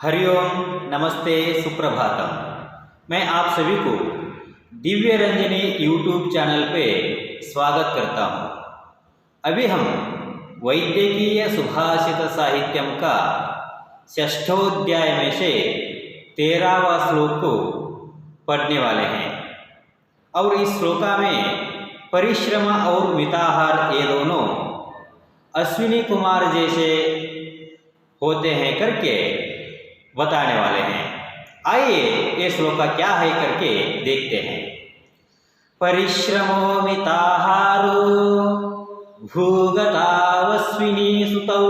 हरिओम, नमस्ते, सुप्रभातम। मैं आप सभी को दिव्य रंजनी यूट्यूब चैनल पे स्वागत करता हूँ। अभी हम वैद्यकीय सुभाषित साहित्यम का षष्ठोध्याय में से 13वां श्लोक को पढ़ने वाले हैं और इस श्लोका में परिश्रम और मिताहार ये दोनों अश्विनी कुमार जैसे होते हैं करके बताने वाले हैं। आइए ये श्लोका क्या है करके देखते हैं। परिश्रमो मिताहारो भूगतावस्विनी सुतौ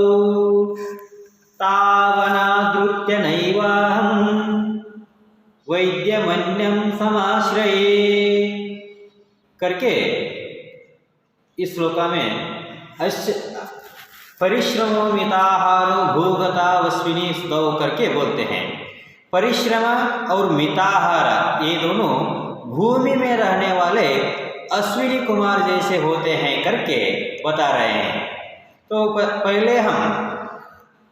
तावनादृत्य नैवाहं वैद्यमन्यं समाश्रये करके इस श्लोका में परिश्रमो मिताहारो भूगतावस्विनी सुतौ करके बोलते हैं। परिश्रम और मिताहार ये दोनों भूमि में रहने वाले अश्विनी कुमार जैसे होते हैं करके बता रहे हैं। तो पहले हम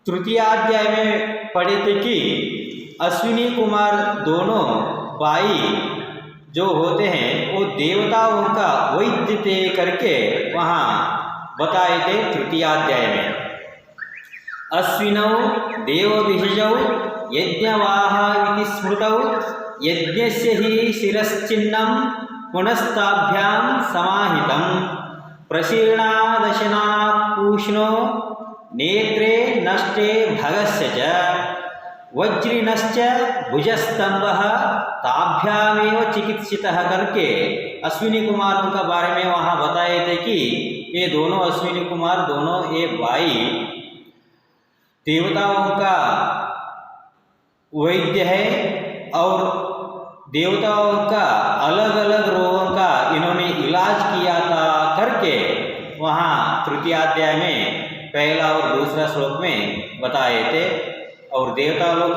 तृतीयाध्याय में पढ़े थे कि अश्विनी कुमार दोनों भाई जो होते हैं वो देवताओं का वैद्य थे करके वहाँ बताए थे तृतीयाध्याय में। अश्विनौ देवभिषजौ यज्ञवाहाविति स्मृतौ यज्ञस्य हि शिरश्चिन्नं पुनस्ताभ्यां समाहितं प्रशीर्णादशनापूष्णो नेत्रे नष्टे भगस्य च वज्रिनश्च भुजस्तंभः ताभ्यामेव चिकित्सितः करके अश्विनी कुमारों का बारे में वहाँ बताए थे कि ये दोनों अश्विनी कुमार दोनों ये भाई देवताओं का वैद्य है और देवताओं का अलग अलग रोगों का इन्होंने इलाज किया था करके वहाँ तृतीयाध्याय में पहला और दूसरा श्लोक में बताए थे। और देवता लोग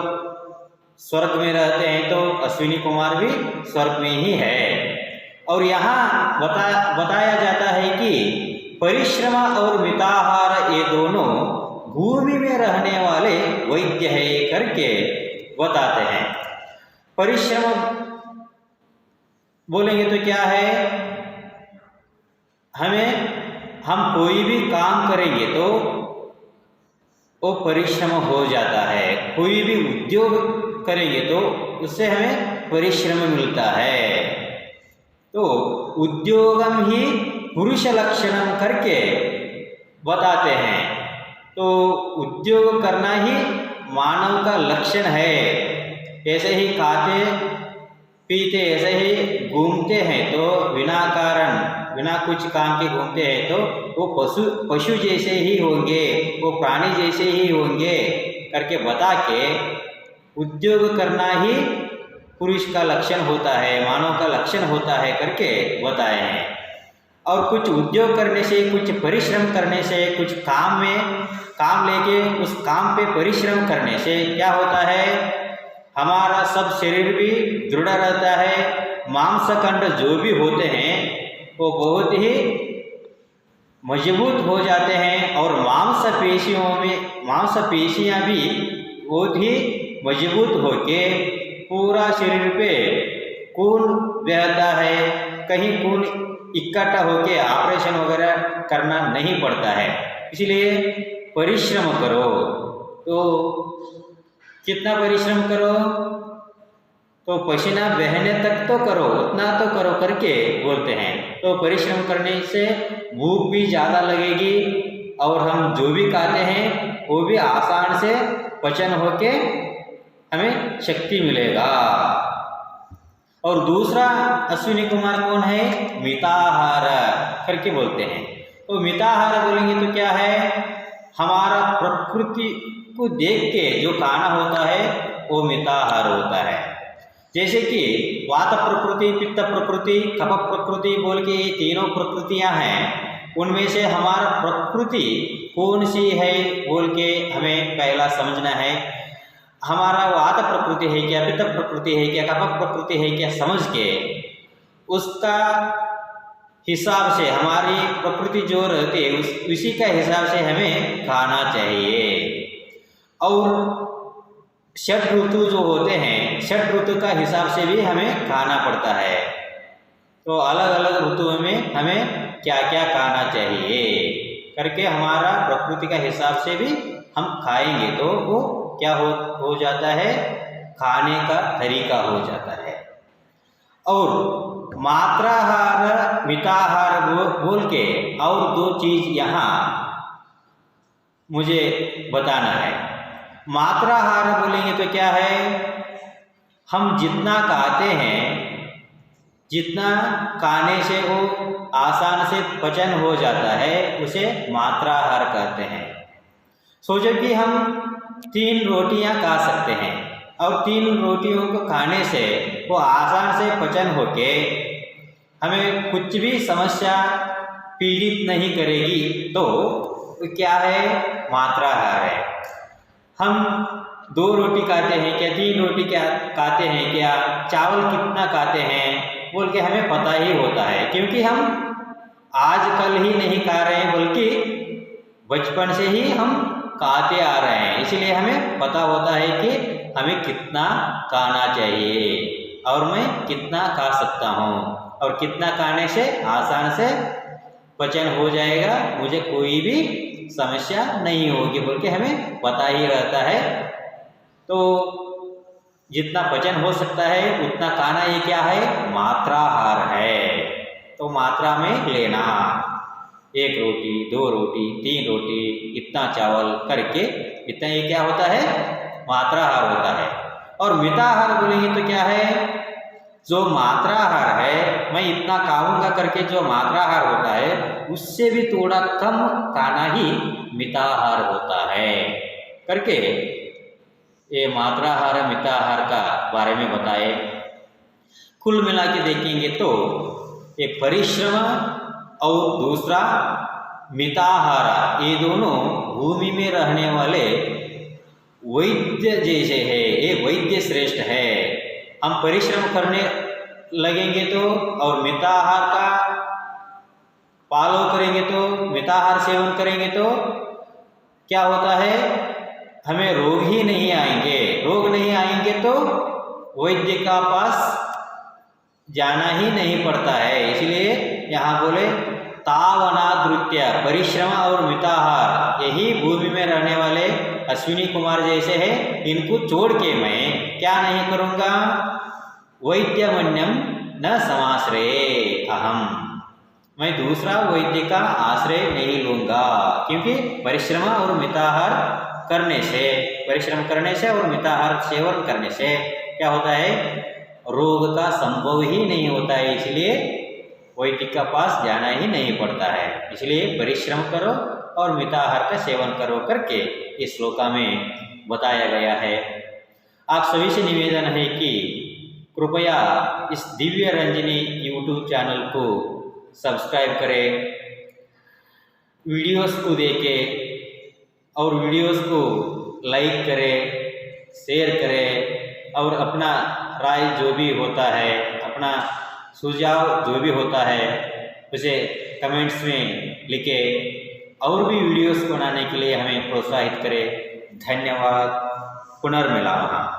स्वर्ग में रहते हैं तो अश्विनी कुमार भी स्वर्ग में ही है। और यहाँ बताया जाता है कि परिश्रम और मिताहार ये दोनों भूमि में रहने वाले वैद्य है करके बताते हैं। परिश्रम बोलेंगे तो क्या है, हम कोई भी काम करेंगे तो वो परिश्रम हो जाता है। कोई भी उद्योग करेंगे तो उससे हमें परिश्रम मिलता है। तो उद्योगम ही पुरुष लक्षणम करके बताते हैं। तो उद्योग करना ही मानव का लक्षण है। ऐसे ही खाते पीते ऐसे ही घूमते हैं तो बिना कारण बिना कुछ काम के घूमते हैं तो वो पशु जैसे ही होंगे, वो प्राणी जैसे ही होंगे करके बता के उद्योग करना ही पुरुष का लक्षण होता है, मानव का लक्षण होता है करके बताए हैं। और कुछ उद्योग करने से, कुछ परिश्रम करने से, कुछ काम लेके उस काम पे परिश्रम करने से क्या होता है, हमारा सब शरीर भी दृढ़ रहता है। मांसखंड जो भी होते हैं वो बहुत ही मजबूत हो जाते हैं और मांसपेशियां भी बहुत ही मजबूत होके पूरा शरीर पे खून बहता है। कहीं खून इकट्ठा होके ऑपरेशन वगैरह करना नहीं पड़ता है। इसलिए परिश्रम करो। तो कितना परिश्रम करो, तो पसीना बहने तक तो करो, उतना तो करो करके बोलते हैं। तो परिश्रम करने से भूख भी ज़्यादा लगेगी और हम जो भी खाते हैं वो भी आसान से पचन होके हमें शक्ति मिलेगा। और दूसरा अश्विनी कुमार कौन है, मिताहार करके बोलते हैं। तो मिताहार बोलेंगे तो क्या है, हमारा प्रकृति को देख के जो खाना होता है वो मिताहार होता है। जैसे कि वात प्रकृति, पित्त प्रकृति, कफ प्रकृति बोल के ये तीनों प्रकृतियां हैं। उनमें से हमारा प्रकृति कौन सी है बोल के हमें पहला समझना है। हमारा वात प्रकृति है क्या, पित्त प्रकृति है क्या, कफ प्रकृति है क्या, समझ के उसका हिसाब से हमारी प्रकृति जो रहती है उसी का हिसाब से हमें खाना चाहिए। और षट ऋतु जो होते हैं, षट ऋतु का हिसाब से भी हमें खाना पड़ता है। तो अलग अलग ऋतुओं में हमें क्या क्या खाना चाहिए करके हमारा प्रकृति का हिसाब से भी हम खाएंगे तो वो क्या हो जाता है, खाने का तरीका हो जाता है। और मात्राहार मिताहार बोल के और दो चीज यहाँ मुझे बताना है। मात्राहार बोलेंगे तो क्या है, हम जितना खाते हैं, जितना खाने से वो आसान से पचन हो जाता है उसे मात्राहार कहते हैं। सोचो कि हम 3 रोटियां खा सकते हैं और 3 रोटियों को खाने से वो आसान से पचन होके हमें कुछ भी समस्या पीड़ित नहीं करेगी, तो क्या है, मात्राहार है। हम 2 रोटी खाते हैं क्या, 3 रोटी क्या खाते हैं क्या, चावल कितना खाते हैं बोल के हमें पता ही होता है, क्योंकि हम आजकल ही नहीं खा रहे हैं बल्कि बचपन से ही हम खाते आ रहे हैं। इसलिए हमें पता होता है कि हमें कितना खाना चाहिए और मैं कितना खा सकता हूँ और कितना खाने से आसान से पचन हो जाएगा, मुझे कोई भी समस्या नहीं होगी बोल के हमें पता ही रहता है। तो जितना पचन हो सकता है उतना खाना, ये क्या है, मात्राहार है। तो मात्रा में लेना, 1 रोटी 2 रोटी 3 रोटी इतना चावल करके, इतना ये क्या होता है, मात्राहार होता है। और मिताहार बोलेंगे तो क्या है, जो मात्राहार है, मैं इतना खाऊंगा करके जो मात्राहार होता है उससे भी थोड़ा कम खाना ही मिताहार होता है करके ये मात्राहार मिताहार का बारे में बताए। कुल मिला के देखेंगे तो ये परिश्रम और दूसरा मिताहार, ये दोनों भूमि में रहने वाले वैद्य जैसे है, ये वैद्य श्रेष्ठ है। हम परिश्रम करने लगेंगे तो और मिताहार का पालो करेंगे तो, मिताहार सेवन करेंगे तो क्या होता है, हमें रोग ही नहीं आएंगे। रोग नहीं आएंगे तो वैद्य का पास जाना ही नहीं पड़ता है। इसलिए यहाँ बोले तावनादृत्य, परिश्रम और मिताहार, यही भूमि में रहने वाले अश्विनी कुमार जैसे हैं, इनको छोड़ के मैं क्या नहीं करूँगा, वैद्यमन्यम न समाश्रये अहम, मैं दूसरा वैद्य का आश्रय नहीं लूँगा। क्योंकि परिश्रम और मिताहार करने से, परिश्रम करने से और मिताहार सेवन करने से क्या होता है, रोग का संभव ही नहीं होता है। इसलिए वैद्य का पास जाना ही नहीं पड़ता है। इसलिए परिश्रम करो और मिताहार का सेवन करो करके इस श्लोका में बताया गया है। आप सभी से निवेदन है कि कृपया इस दिव्य रंजनी यूट्यूब चैनल को सब्सक्राइब करें, वीडियोस को देखें और वीडियोस को लाइक करें, शेयर करें और अपना राय जो भी होता है, अपना सुझाव जो भी होता है उसे कमेंट्स में लिखें और भी वीडियोस बनाने के लिए हमें प्रोत्साहित करें। धन्यवाद। पुनर्मिलामः।